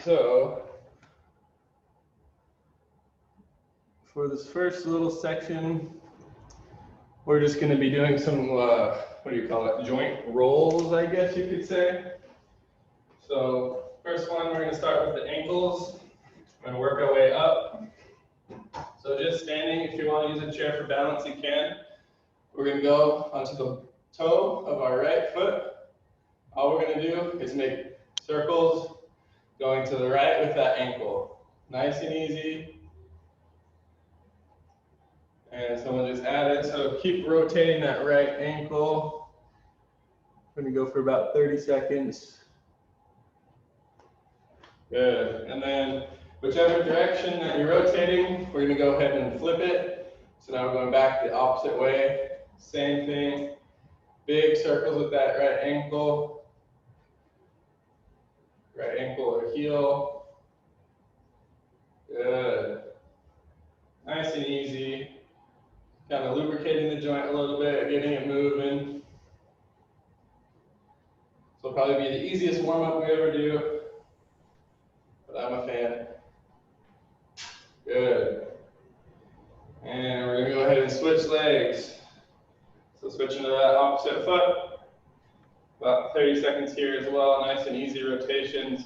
So for this first little section, we're just going to be doing some, what do you call it, joint rolls, I guess you could say. So first one, we're going to start with the ankles. We're going to work our way up. So just standing, if you want to use a chair for balance, you can. We're going to go onto the toe of our right foot. All we're going to do is make circles going to the right with that ankle. Nice and easy. And someone just added, so keep rotating that right ankle. We're going to go for about 30 seconds. Good. And then whichever direction that you're rotating, we're going to go ahead and flip it. So now we're going back the opposite way. Same thing. Big circles with that right ankle. Right ankle or heel. Good. Nice and easy. Kind of lubricating the joint a little bit, getting it moving. This will probably be the easiest warm-up we ever do, but I'm a fan. Good. And we're going to go ahead and switch legs. So switching to that opposite foot. About 30 seconds here as well. Nice and easy rotations.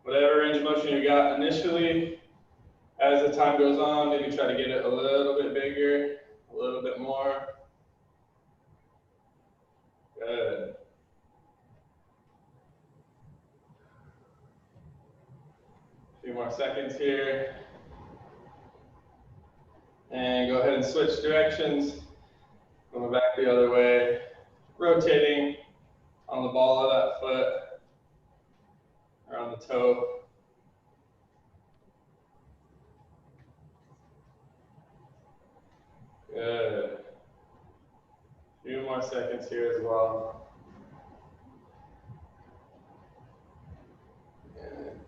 Whatever range of motion you got initially, as the time goes on, maybe try to get it a little bit bigger, a little bit more. Good. A few more seconds here. And go ahead and switch directions. Going back the other way. Rotating on the ball of that foot, or on the toe. Good. A few more seconds here as well. And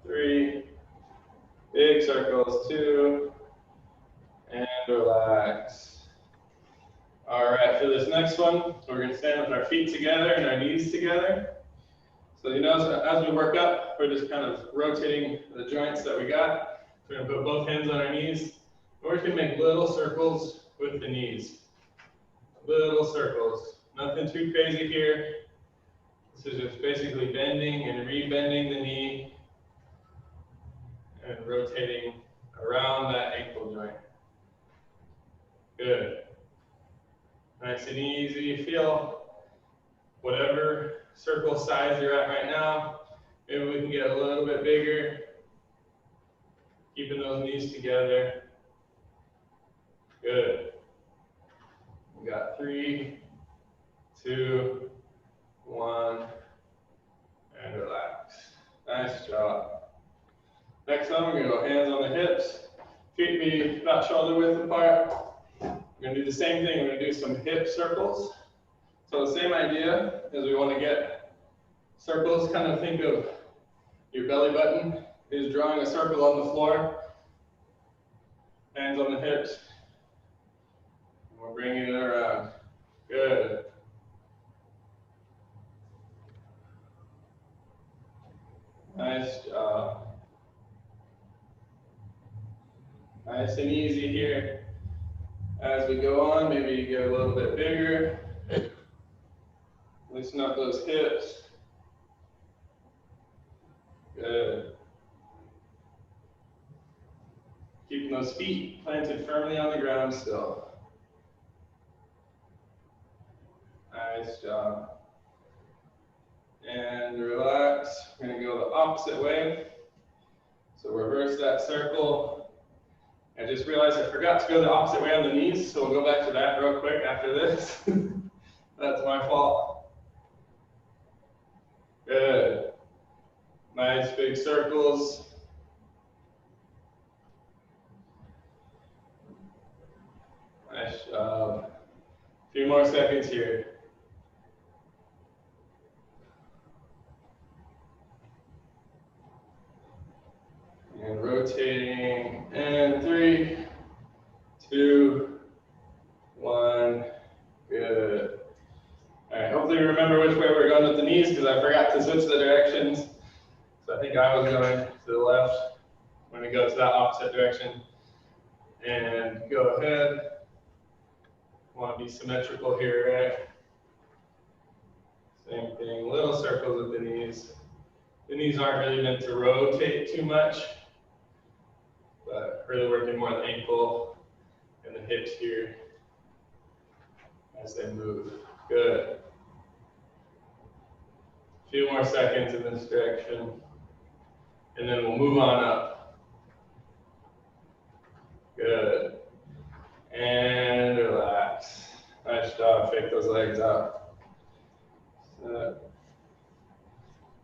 3. Big circles, 2. And relax. All right, for this next one, we're going to stand with our feet together and our knees together. So you know, as we work up, we're just kind of rotating the joints that we got. We're going to put both hands on our knees. We're just going to make little circles with the knees. Little circles. Nothing too crazy here. This is just basically bending and rebending the knee and rotating around that ankle joint. Good. Nice and easy. Feel whatever circle size you're at right now. Maybe we can get a little bit bigger. Keeping those knees together. Good. We got 3, 2, 1, and relax. Nice job. Next one, we're going to go hands on the hips. Feet be about shoulder width apart. We're going to do the same thing. We're going to do some hip circles. So the same idea is we want to get circles. Kind of think of your belly button is drawing a circle on the floor. Hands on the hips. And we're bringing it around. Good. Nice job. Nice and easy here. As we go on, maybe you get a little bit bigger. Loosen up those hips. Good. Keeping those feet planted firmly on the ground still. Nice job. And relax. We're going to go the opposite way. So reverse that circle. I just realized I forgot to go the opposite way on the knees, so we'll go back to that real quick after this. That's my fault. Good. Nice big circles. Nice job. A few more seconds here. And rotating, and 3, 2, 1, good. All right, hopefully you remember which way we're going with the knees because I forgot to switch the directions. So I think I was going to the left. I'm going to go to that opposite direction and go ahead. Want to be symmetrical here, right? Same thing, little circles with the knees. The knees aren't really meant to rotate too much, but really working more the ankle and the hips here as they move. Good. A few more seconds in this direction, and then we'll move on up. Good. And relax. Nice job. Fake those legs out.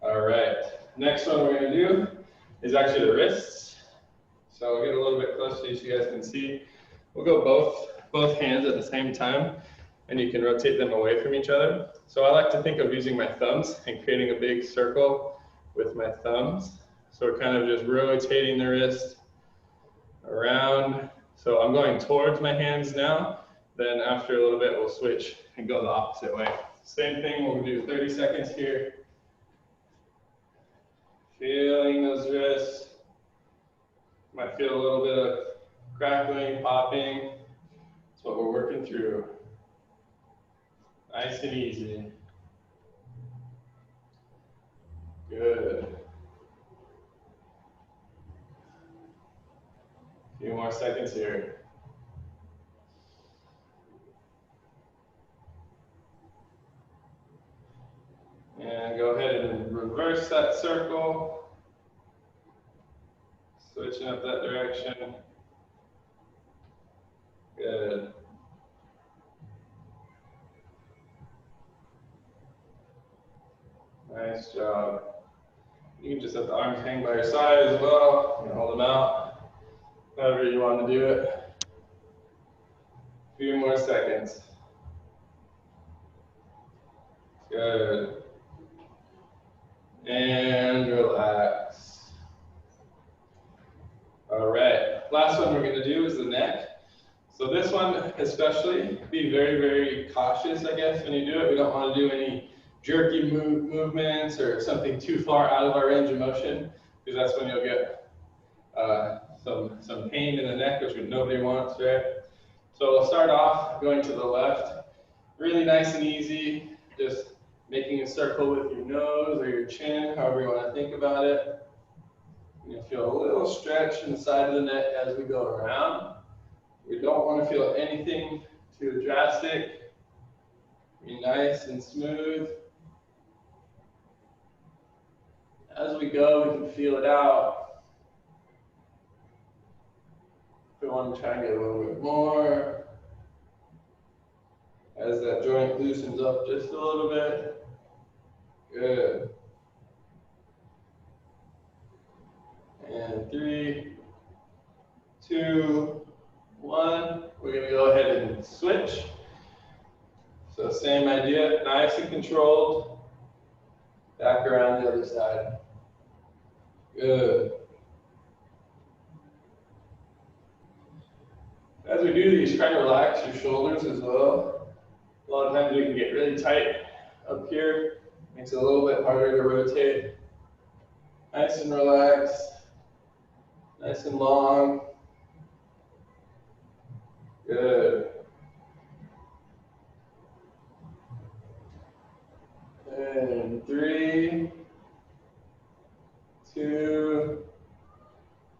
All right. Next one we're going to do is actually the wrists. So we'll get a little bit closer so you guys can see. We'll go both hands at the same time, and you can rotate them away from each other. So I like to think of using my thumbs and creating a big circle with my thumbs. So we're kind of just rotating the wrist around. So I'm going towards my hands now. Then after a little bit, we'll switch and go the opposite way. Same thing, we'll do 30 seconds here. Feeling those wrists. Might feel a little bit of crackling, popping. That's what we're working through. Nice and easy. Good. A few more seconds here. And go ahead and reverse that circle. Switching up that direction. Good. Nice job. You can just let the arms hang by your side as well. And hold them out. However you want to do it. A few more seconds. Good. And relax. All right. Last one we're going to do is the neck. So this one especially, be very, very cautious, I guess, when you do it. We don't want to do any jerky movements or something too far out of our range of motion, because that's when you'll get some pain in the neck, which nobody wants, right? So we'll start off going to the left. Really nice and easy, just making a circle with your nose or your chin, however you want to think about it. You'll feel a little stretch in the side of the neck as we go around. We don't want to feel anything too drastic. Be nice and smooth. As we go, we can feel it out. If we want to try and get a little bit more. As that joint loosens up just a little bit. Good. And 3, 2, 1. We're going to go ahead and switch. So same idea, nice and controlled. Back around the other side. Good. As we do these, try to relax your shoulders as well. A lot of times we can get really tight up here. Makes it a little bit harder to rotate. Nice and relaxed. Nice and long. Good. And 3, 2,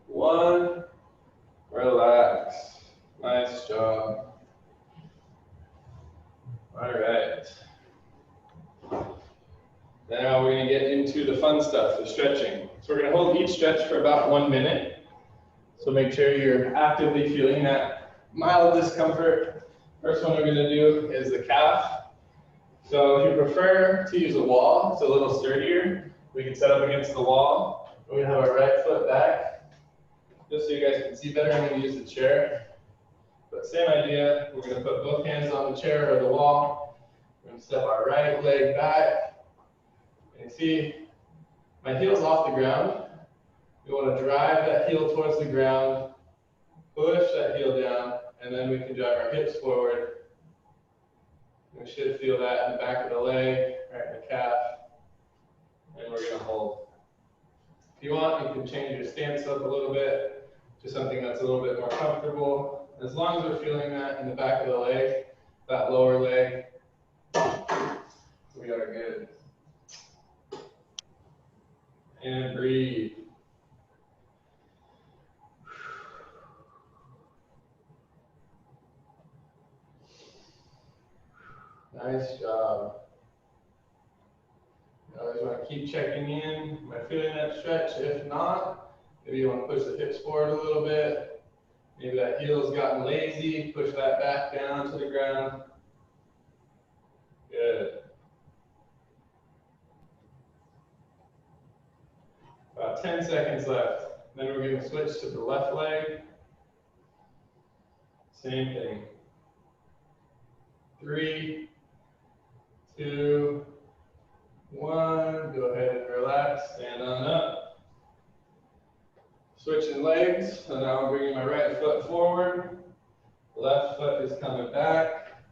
1. Relax. Nice job. All right. Now we're going to get into the fun stuff, the stretching. So we're going to hold each stretch for about 1 minute. So make sure you're actively feeling that mild discomfort. First one we're going to do is the calf. So if you prefer to use a wall, it's a little sturdier, we can set up against the wall. We're going to have our right foot back. Just so you guys can see better, I'm going to use the chair. But same idea, we're going to put both hands on the chair or the wall. We're going to step our right leg back. And see, my heel's off the ground. We want to drive that heel towards the ground, push that heel down, and then we can drive our hips forward. We should feel that in the back of the leg, right in the calf. And we're going to hold. If you want, you can change your stance up a little bit to something that's a little bit more comfortable. As long as we're feeling that in the back of the leg, that lower leg, we are good. And breathe. Nice job. You always want to keep checking in. Am I feeling that stretch? If not, maybe you want to push the hips forward a little bit. Maybe that heel's gotten lazy. Push that back down to the ground. Good. About 10 seconds left. Then we're going to switch to the left leg. Same thing. 3, 2, 1. Go ahead and relax. Stand on up. Switching legs. So now I'm bringing my right foot forward. Left foot is coming back.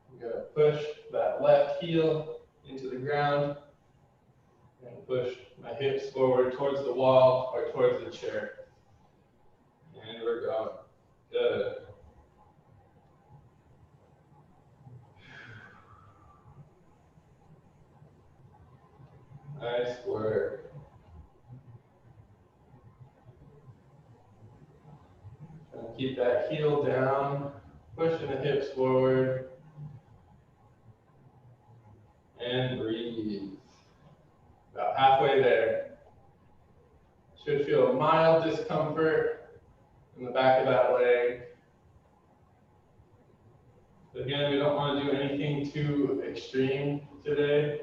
I'm going to push that left heel into the ground. And push my hips forward towards the wall or towards the chair. And we're going. Good. Nice work. And keep that heel down, pushing the hips forward. And breathe. About halfway there. Should feel a mild discomfort in the back of that leg. But again, we don't want to do anything too extreme today.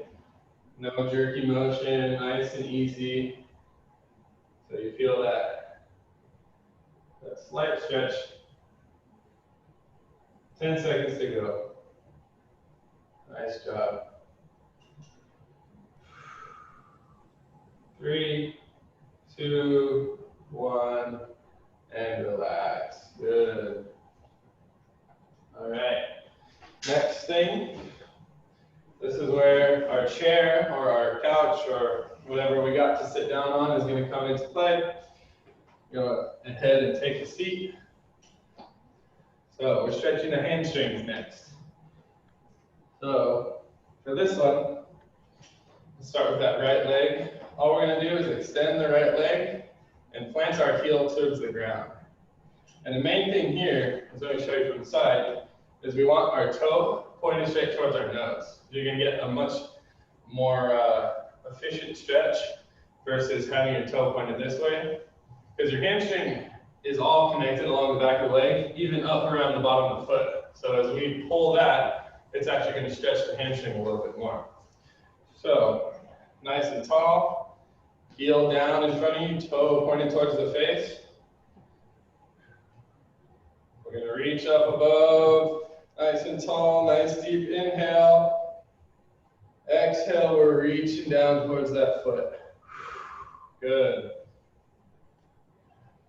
No jerky motion, nice and easy. So you feel that slight stretch. 10 seconds to go. Nice job. 3, 2, 1, and relax. Good. All right. Next thing, this is where our chair or our couch or whatever we got to sit down on is going to come into play. Go ahead and take a seat. So we're stretching the hamstrings next. So for this one, let's start with that right leg. All we're going to do is extend the right leg and plant our heel towards the ground. And the main thing here, as let me show you from the side, is we want our toe pointed straight towards our nose. You're going to get a much more efficient stretch versus having your toe pointed this way. Because your hamstring is all connected along the back of the leg, even up around the bottom of the foot. So as we pull that, it's actually going to stretch the hamstring a little bit more. So nice and tall, heel down in front of you, toe pointed towards the face. We're going to reach up above, nice and tall, nice deep inhale. Exhale, we're reaching down towards that foot. Good.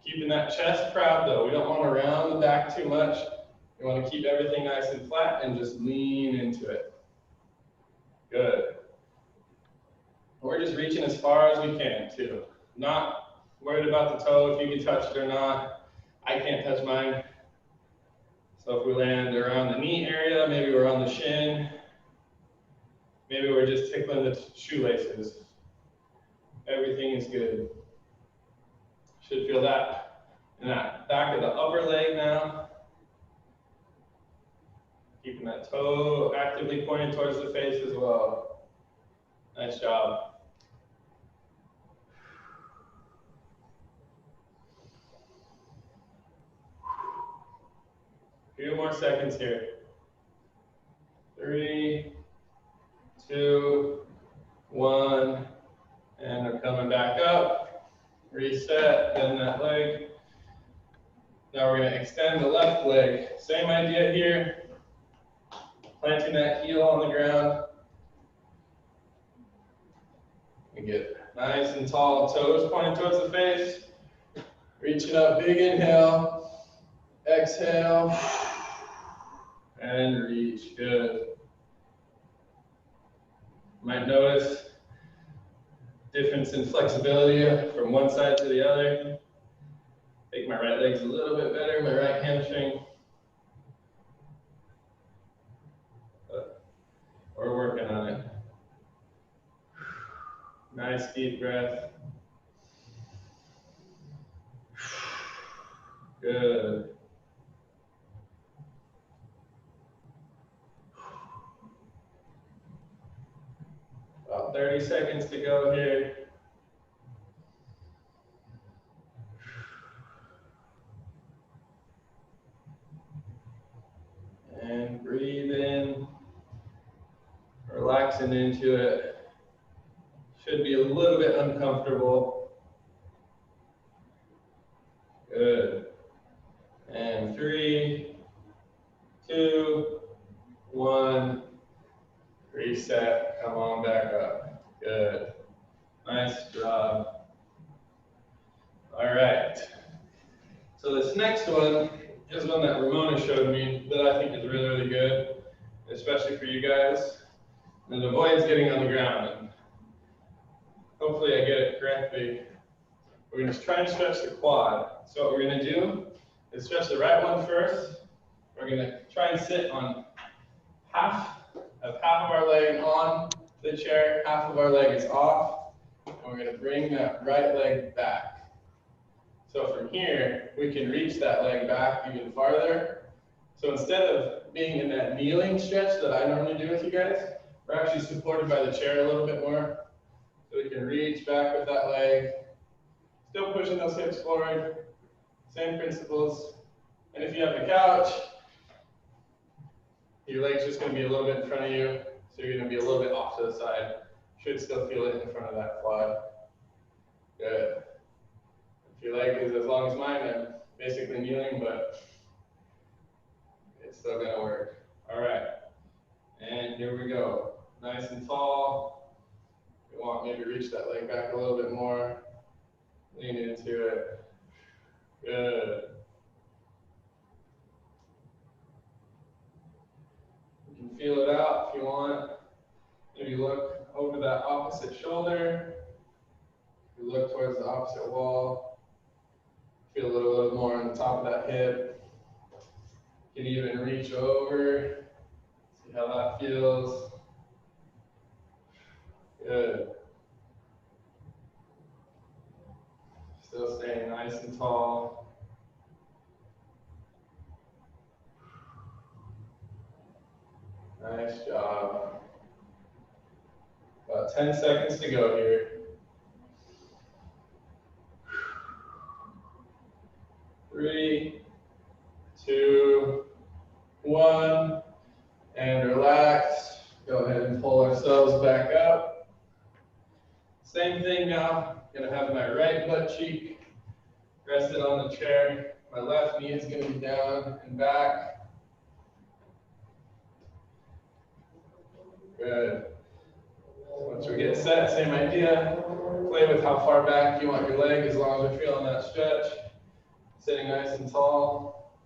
Keeping that chest proud though. We don't want to round the back too much. We want to keep everything nice and flat and just lean into it. Good. We're just reaching as far as we can too. Not worried about the toe, if you can touch it or not. I can't touch mine. So if we land around the knee area, maybe we're on the shin, maybe we're just tickling the shoelaces. Everything is good. Should feel that in that back of the upper leg now. Keeping that toe actively pointed towards the face as well. Nice job. A few more seconds here. 3, 2, 1, and we're coming back up. Reset, bend that leg. Now we're going to extend the left leg. Same idea here. Planting that heel on the ground. We get nice and tall, toes pointed towards the face. Reaching up, big inhale. Exhale. And reach. Good. You might notice difference in flexibility from one side to the other. Make my right leg's a little bit better, my right hamstring. But we're working on it. Nice deep breath. Good. About 30 seconds to go here. And breathe in, relaxing into it. Should be a little bit uncomfortable. Good. And 3, 2, 1. Reset, come on back up. Good. Nice job. All right. So this next one is one that Ramona showed me that I think is really, really good, especially for you guys. And it avoids getting on the ground. And hopefully I get it correctly. We're going to try and stretch the quad. So what we're going to do is stretch the right one first. We're going to try and sit on half of our leg on the chair, half of our leg is off, and we're going to bring that right leg back. So from here, we can reach that leg back even farther. So instead of being in that kneeling stretch that I normally do with you guys, we're actually supported by the chair a little bit more. So we can reach back with that leg, still pushing those hips forward, same principles. And if you have the couch, your leg's just going to be a little bit in front of you, so you're going to be a little bit off to the side. Should still feel it in front of that quad. Good. If your leg is as long as mine, I'm basically kneeling, but it's still going to work. All right. And here we go. Nice and tall. We want maybe reach that leg back a little bit more. Lean into it. Good. You can feel it out if you want. Maybe look over that opposite shoulder. You look towards the opposite wall. Feel a little more on the top of that hip. You can even reach over. See how that feels. Good. Still staying nice and tall. Nice job. About 10 seconds to go here. 3, 2, 1, and relax. Go ahead and pull ourselves back up. Same thing now. Gonna have my right butt cheek rested on the chair. My left knee is gonna be down and back. Good. Once we get set, same idea. Play with how far back you want your leg as long as we're feeling that stretch. Sitting nice and tall.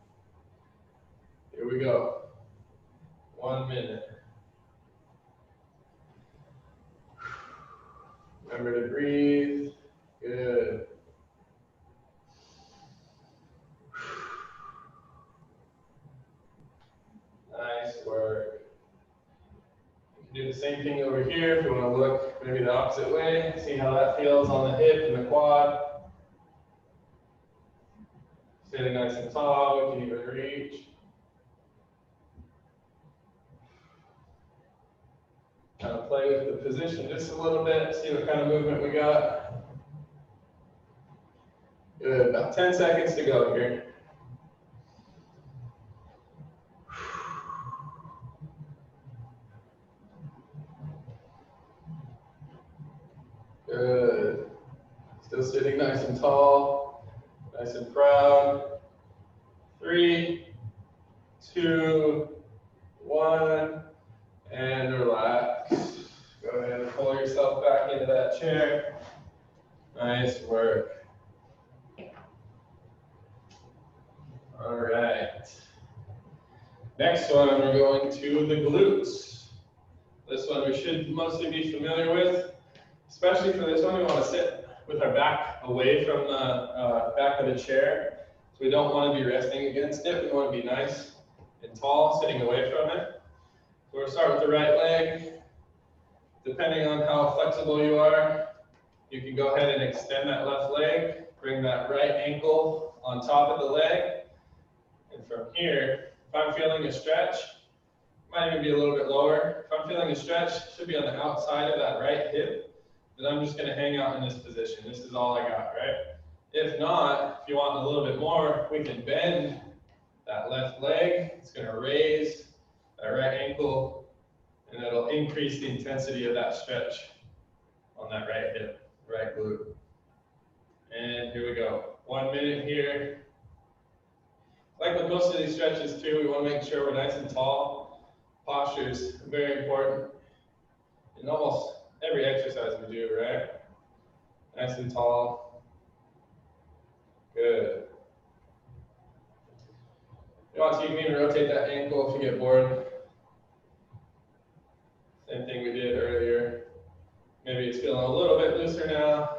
Here we go. 1 minute. Remember to breathe. Good. Nice work. Do the same thing over here if you want to look maybe the opposite way. See how that feels on the hip and the quad. Sitting nice and tall, we can even reach. Kind of play with the position just a little bit, see what kind of movement we got. Good, about 10 seconds to go here. Good. Still sitting nice and tall, nice and proud. 3, 2, 1, and relax. Go ahead and pull yourself back into that chair. Nice work. All right. Next one, we're going to the glutes. This one we should mostly be familiar with. Especially for this one, we want to sit with our back away from the back of the chair. So we don't want to be resting against it. We want to be nice and tall, sitting away from it. So we'll start with the right leg. Depending on how flexible you are, you can go ahead and extend that left leg, bring that right ankle on top of the leg. And from here, if I'm feeling a stretch, might even be a little bit lower. If I'm feeling a stretch, it should be on the outside of that right hip. Then I'm just going to hang out in this position. This is all I got, right? If not, if you want a little bit more, we can bend that left leg. It's going to raise that right ankle, and it'll increase the intensity of that stretch on that right hip, right glute. And here we go. 1 minute here. Like with most of these stretches too, we want to make sure we're nice and tall. Posture is very important in almost every exercise we do, right? Nice and tall. Good. You want to, you can even rotate that ankle if you get bored. Same thing we did earlier. Maybe it's feeling a little bit looser now.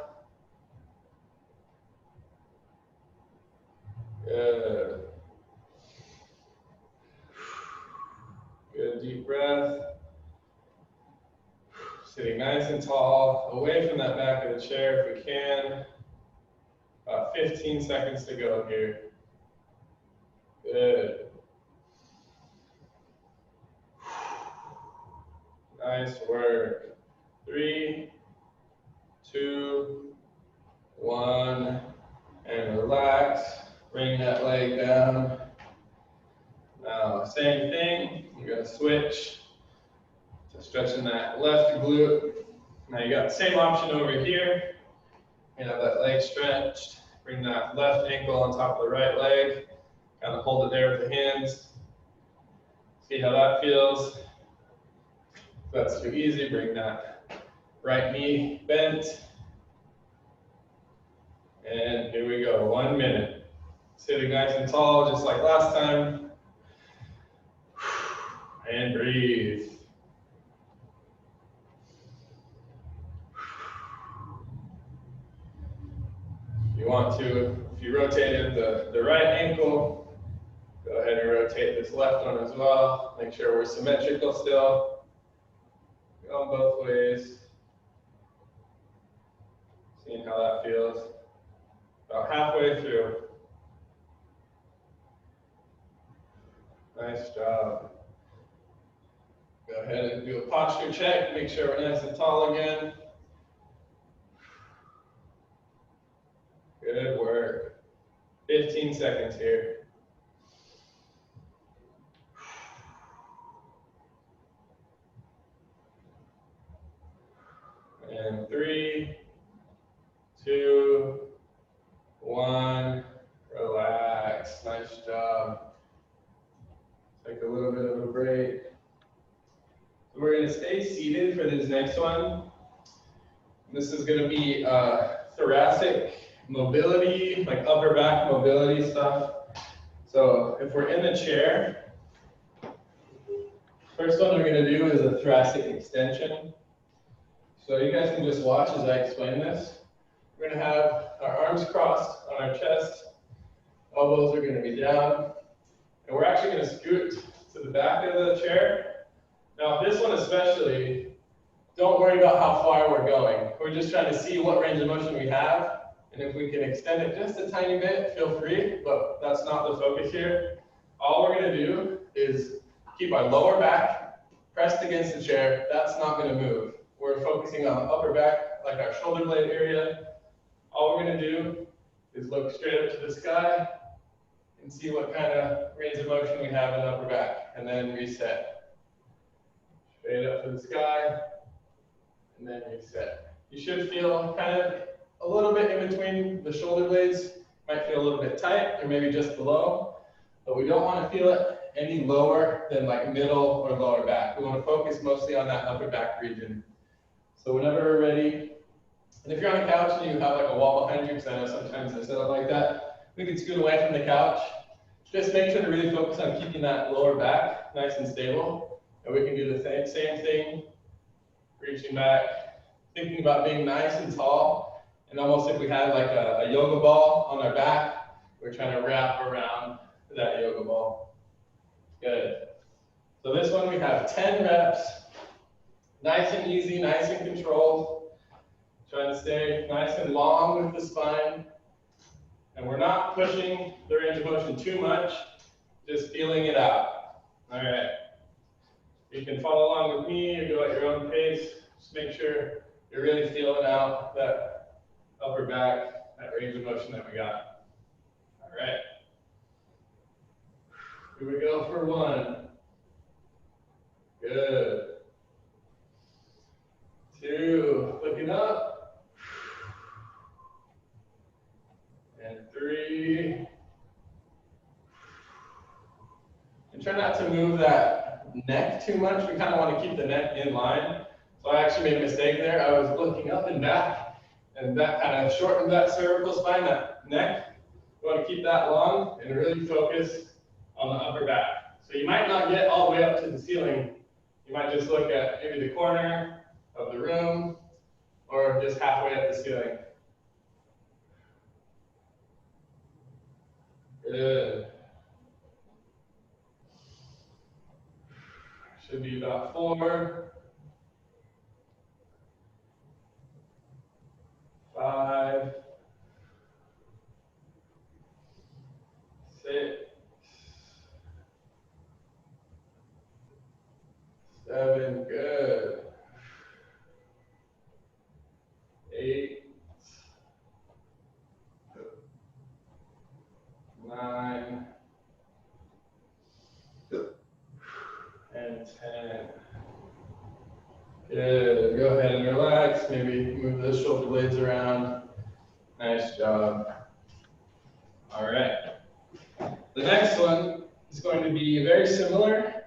Good. Good deep breath. Sitting nice and tall, away from that back of the chair if we can. About 15 seconds to go here. Good. Nice work. 3, 2, 1, and relax. Bring that leg down. Now, same thing. You're going to switch to stretching that left glute. Now you got the same option over here. You have that leg stretched. Bring that left ankle on top of the right leg. Kind of hold it there with the hands. See how that feels. If that's too easy, bring that right knee bent. And here we go, 1 minute. Sitting nice and tall, just like last time. And breathe. You want to, if you rotated the right ankle, go ahead and rotate this left one as well. Make sure we're symmetrical still. Going both ways. Seeing how that feels. About halfway through. Nice job. Go ahead and do a posture check. Make sure we're nice and tall again. Good work. 15 seconds here. And 3, 2, 1. Relax. Nice job. Take a little bit of a break. So we're going to stay seated for this next one. This is going to be thoracic mobility, like upper back mobility stuff. So if we're in the chair, first one we're going to do is a thoracic extension. So you guys can just watch as I explain this. We're going to have our arms crossed on our chest, elbows are going to be down, and we're actually going to scoot to the back of the chair. Now this one especially, don't worry about how far we're going. We're just trying to see what range of motion we have. And if we can extend it just a tiny bit, feel free, but that's not the focus here. All we're going to do is keep our lower back pressed against the chair. That's not going to move. We're focusing on the upper back, like our shoulder blade area. All we're going to do is look straight up to the sky and see what kind of range of motion we have in the upper back, and then reset. Straight up to the sky, and then reset. You should feel kind of a little bit in between the shoulder blades. Might feel a little bit tight, or maybe just below, but we don't want to feel it any lower than like middle or lower back. We want to focus mostly on that upper back region. So whenever we're ready, and if you're on a couch and you have like a wall behind you, because I know sometimes I set up like that, we can scoot away from the couch. Just make sure to really focus on keeping that lower back nice and stable. And we can do the same thing, reaching back thinking about being nice and tall, and almost if we had like a yoga ball on our back, we're trying to wrap around that yoga ball. Good. So this one we have 10 reps, nice and easy, nice and controlled. Trying to stay nice and long with the spine. And we're not pushing the range of motion too much, just feeling it out. All right. You can follow along with me or go at your own pace. Just make sure you're really feeling out that upper back, that range of motion that we got. All right. Here we go for 1. Good. 2, looking up. And 3. And try not to move that neck too much. We kind of want to keep the neck in line. So I actually made a mistake there. I was looking up and back, and that kind of shortened that cervical spine, that neck. We want to keep that long and really focus on the upper back. So you might not get all the way up to the ceiling. You might just look at maybe the corner of the room or just halfway up the ceiling. Good. Should be about 4, 5, 6, 7, good. 8, 9, and 10. Good. Go ahead and relax. Maybe move those shoulder blades around. Nice job. All right. The next one is going to be very similar,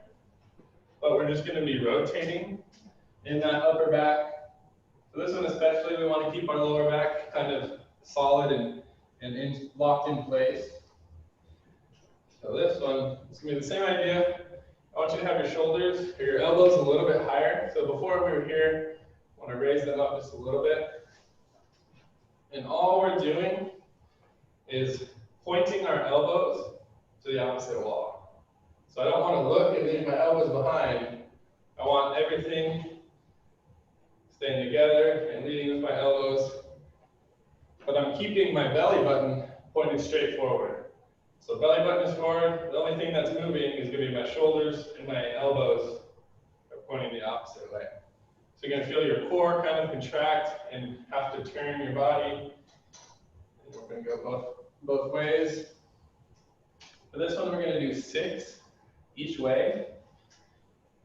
but we're just going to be rotating in that upper back. So this one especially, we want to keep our lower back kind of solid and locked in place. So this one is going to be the same idea. I want you to have your shoulders or your elbows a little bit higher. So before we were here, I want to raise them up just a little bit. And all we're doing is pointing our elbows to the opposite wall. So I don't want to look and leave my elbows behind. I want everything staying together and leading with my elbows. But I'm keeping my belly button pointing straight forward. So belly button is forward. The only thing that's moving is going to be my shoulders and my elbows are pointing the opposite way. So you're going to feel your core kind of contract and have to turn your body. And we're going to go both ways. For this one, we're going to do 6 each way.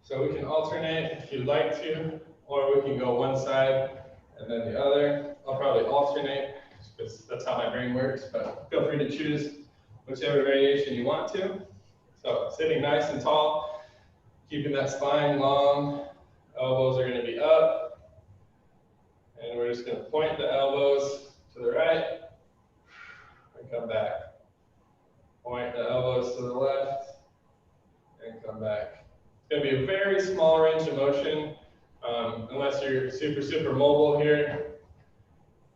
So we can alternate if you'd like to, or we can go one side and then the other. I'll probably alternate because that's how my brain works, but feel free to choose whichever variation you want to. So sitting nice and tall, keeping that spine long, elbows are going to be up, and we're just going to point the elbows to the right and come back. Point the elbows to the left and come back. It's going to be a very small range of motion, unless you're super mobile here.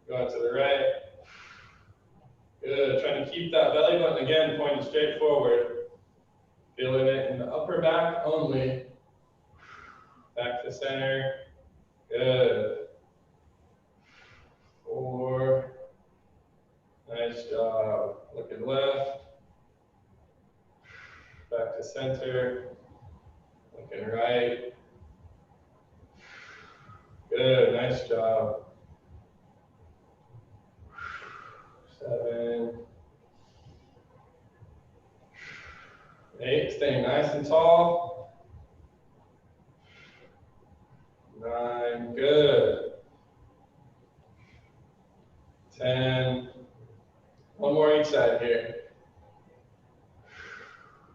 Going to the right. Good, trying to keep that belly button again pointed straight forward. Feeling it in the upper back only. Back to center. Good. 4. Nice job. Looking left. Back to center. Looking right. Good, nice job. 7, 8, staying nice and tall. 9, good. 10, one more each side here.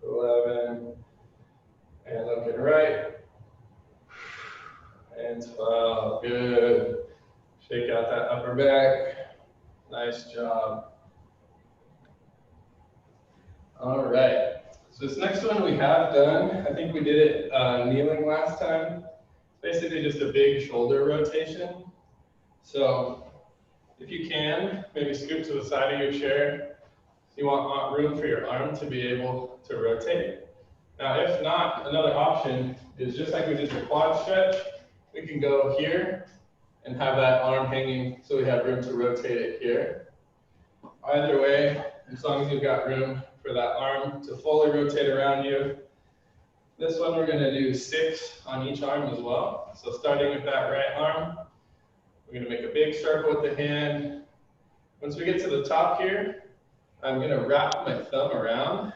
11, and looking right. And 12, good. Shake out that upper back. Nice job. All right. So this next one we have done, I think we did it kneeling last time. It's basically just a big shoulder rotation. So if you can, maybe scoot to the side of your chair. You want room for your arm to be able to rotate. Now, if not, another option is just like we did the quad stretch, we can go here and have that arm hanging so we have room to rotate it here. Either way, as long as you've got room for that arm to fully rotate around you. This one we're going to do 6 on each arm as well. So starting with that right arm, we're going to make a big circle with the hand. Once we get to the top here, I'm going to wrap my thumb around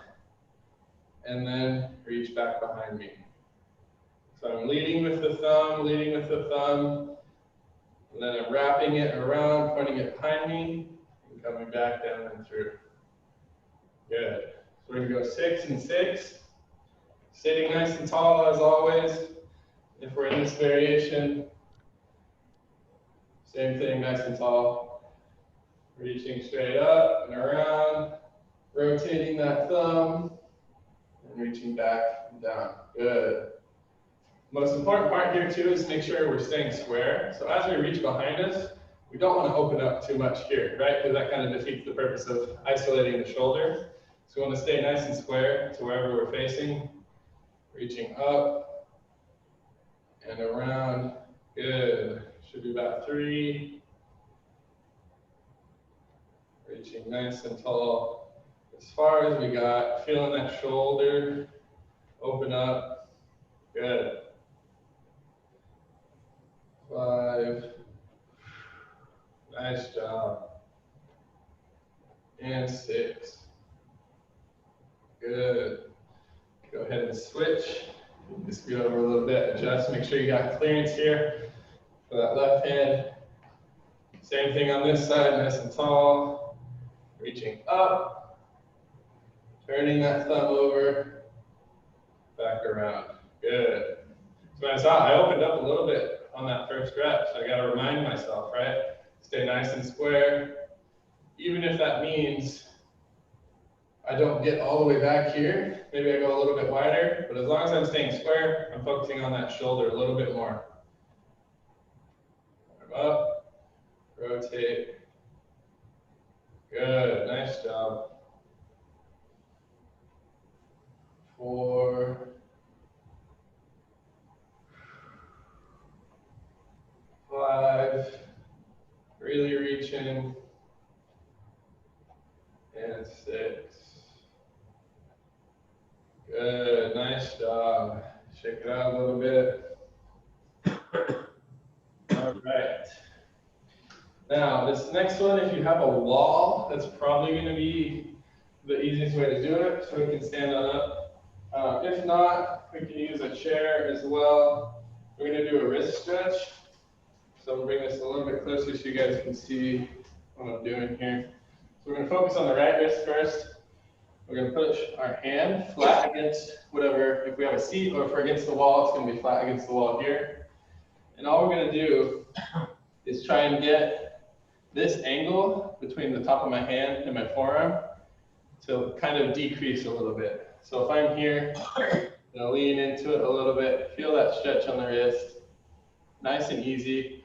and then reach back behind me. So I'm leading with the thumb, and then I'm wrapping it around, pointing it behind me, and coming back down and through. Good. So we're going to go 6 and 6. Sitting nice and tall as always. If we're in this variation, same thing, nice and tall. Reaching straight up and around, rotating that thumb, and reaching back and down. Good. Most important part here too is make sure we're staying square. So as we reach behind us, we don't want to open up too much here, right? Because that kind of defeats the purpose of isolating the shoulder. So we want to stay nice and square to wherever we're facing. Reaching up and around. Good. Should be about 3. Reaching nice and tall. As far as we got, feeling that shoulder open up. Good. 5. Nice job. And 6. Good. Go ahead and switch. Just scoot over a little bit, adjust, make sure you got clearance here for that left hand. Same thing on this side, nice and tall. Reaching up, turning that thumb over, back around. Good. So I saw I opened up a little bit on that first rep, so I got to remind myself, right? Stay nice and square. Even if that means I don't get all the way back here, maybe I go a little bit wider, but as long as I'm staying square, I'm focusing on that shoulder a little bit more. Arm up, rotate. Good, nice job. 4. 5. Really reaching. And 6. Good, nice job. Shake it out a little bit. All right. Now, this next one, if you have a wall, that's probably going to be the easiest way to do it, so we can stand on up. If not, we can use a chair as well. We're going to do a wrist stretch. So we'll bring this a little bit closer so you guys can see what I'm doing here. So we're going to focus on the right wrist first. We're going to push our hand flat against whatever, if we have a seat or if we're against the wall, it's going to be flat against the wall here. And all we're going to do is try and get this angle between the top of my hand and my forearm to kind of decrease a little bit. So if I'm here, I'm going to lean into it a little bit, feel that stretch on the wrist, nice and easy.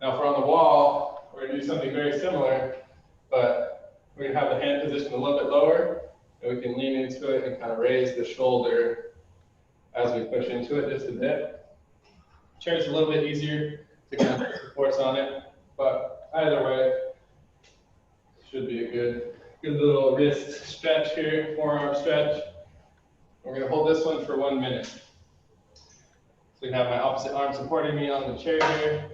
Now if we're on the wall, we're going to do something very similar, but we're going to have the hand positioned a little bit lower, and we can lean into it and kind of raise the shoulder as we push into it just a bit. Chair's a little bit easier to kind of put supports on it, but either way, should be a good little wrist stretch here, forearm stretch. We're going to hold this one for 1 minute. So I can have my opposite arm supporting me on the chair here.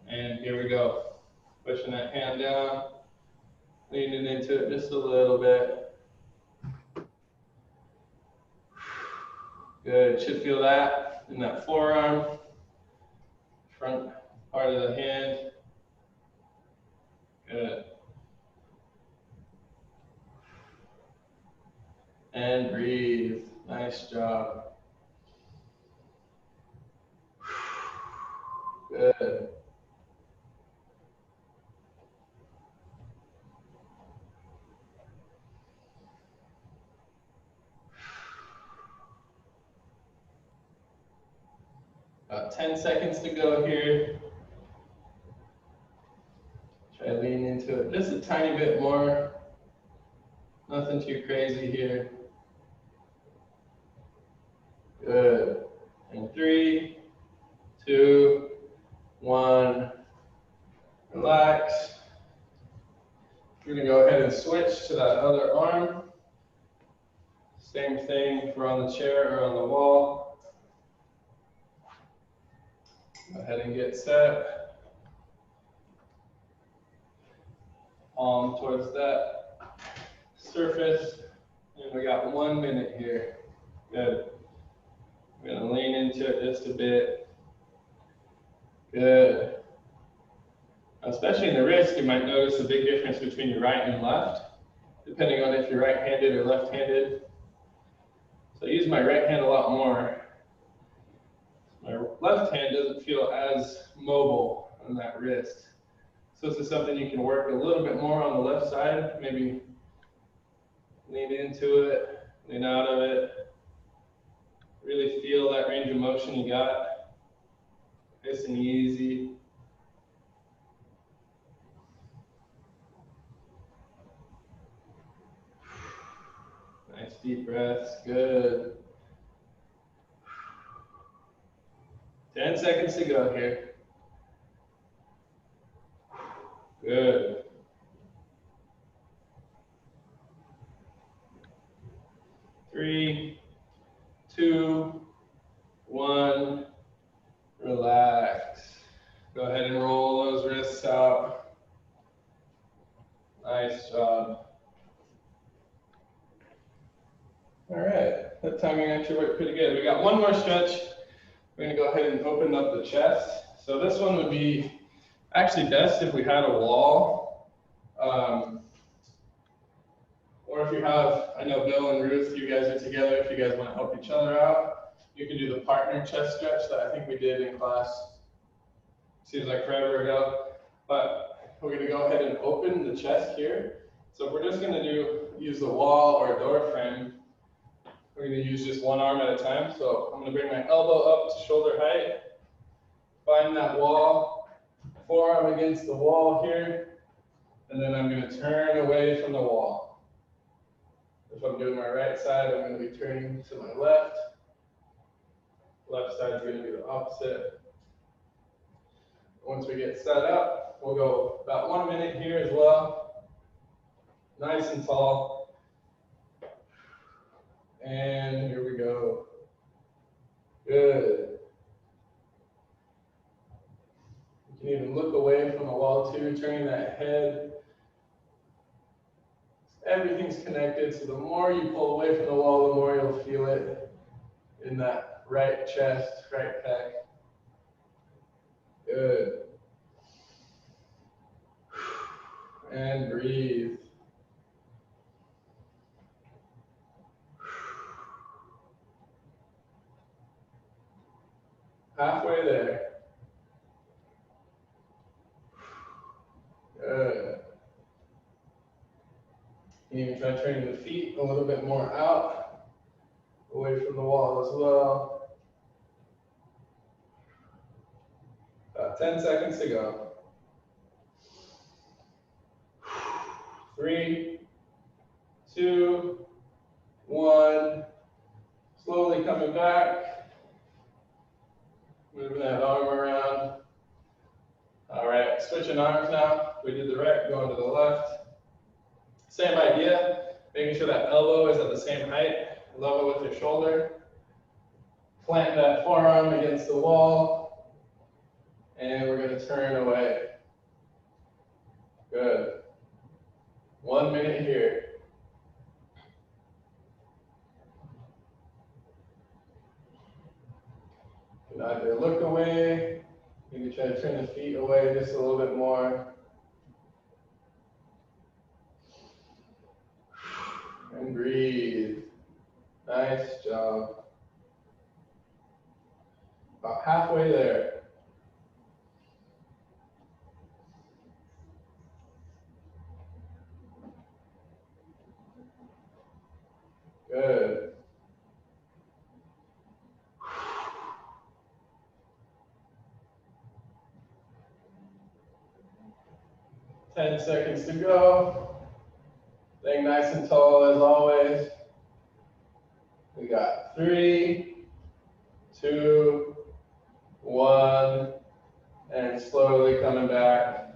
And here we go. Pushing that hand down, leaning into it just a little bit. Good, should feel that in that forearm, front part of the hand. Good. And breathe, nice job. Good. About 10 seconds to go here. Try to lean into it just a tiny bit more. Nothing too crazy here. Good. And 3, 2, 1. Relax. We're going to go ahead and switch to that other arm. Same thing if we're on the chair or on the wall. Go ahead and get set. Palm towards that surface. And we got 1 minute here. Good. We're going to lean into it just a bit. Good. Especially in the wrist, you might notice a big difference between your right and left, depending on if you're right-handed or left-handed. So I use my right hand a lot more. My left hand doesn't feel as mobile on that wrist. So this is something you can work a little bit more on the left side, maybe lean into it, lean out of it. Really feel that range of motion you got. Nice and easy. Nice deep breaths, good. 10 seconds to go here. Good. 3, 2, 1. Relax. Go ahead and roll those wrists out. Nice job. All right, that timing actually worked pretty good. We got one more stretch. We're gonna go ahead and open up the chest. So this one would be actually best if we had a wall. Or if you have, I know Bill and Ruth, you guys are together, if you guys wanna help each other out, you can do the partner chest stretch that I think we did in class. Seems like forever ago. But we're gonna go ahead and open the chest here. So we're just gonna use the wall or door frame. We're going to use just one arm at a time. So I'm going to bring my elbow up to shoulder height. Find that wall. Forearm against the wall here. And then I'm going to turn away from the wall. If I'm doing my right side, I'm going to be turning to my left. Left side is going to be the opposite. Once we get set up, we'll go about 1 minute here as well. Nice and tall. And here we go. Good. You can even look away from the wall too, turning that head. Everything's connected, so the more you pull away from the wall, the more you'll feel it in that right chest, right pec. Good. And breathe. Halfway there. Good. You can even try turning the feet a little bit more out, away from the wall as well. About 10 seconds to go. 3, 2, 1. Slowly coming back. Moving that arm around. All right, switching arms now. We did the right, going to the left. Same idea, making sure that elbow is at the same height, level with your shoulder. Plant that forearm against the wall, and we're going to turn away. Good. 1 minute here. You can either look away, you can try to turn the feet away just a little bit more. And breathe. Nice job. About halfway there. Good. 10 seconds to go. Staying nice and tall as always. We got 3, 2, 1, and slowly coming back.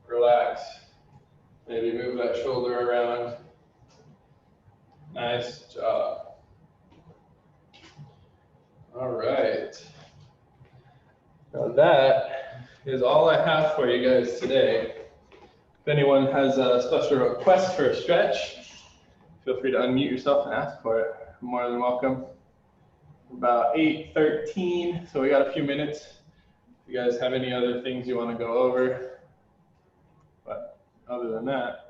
Relax. Maybe move that shoulder around. Nice job. All right. Now that is all I have for you guys today. If anyone has a special request for a stretch, feel free to unmute yourself and ask for it. You're more than welcome. About 8:13, so we got a few minutes. If you guys have any other things you want to go over, but other than that,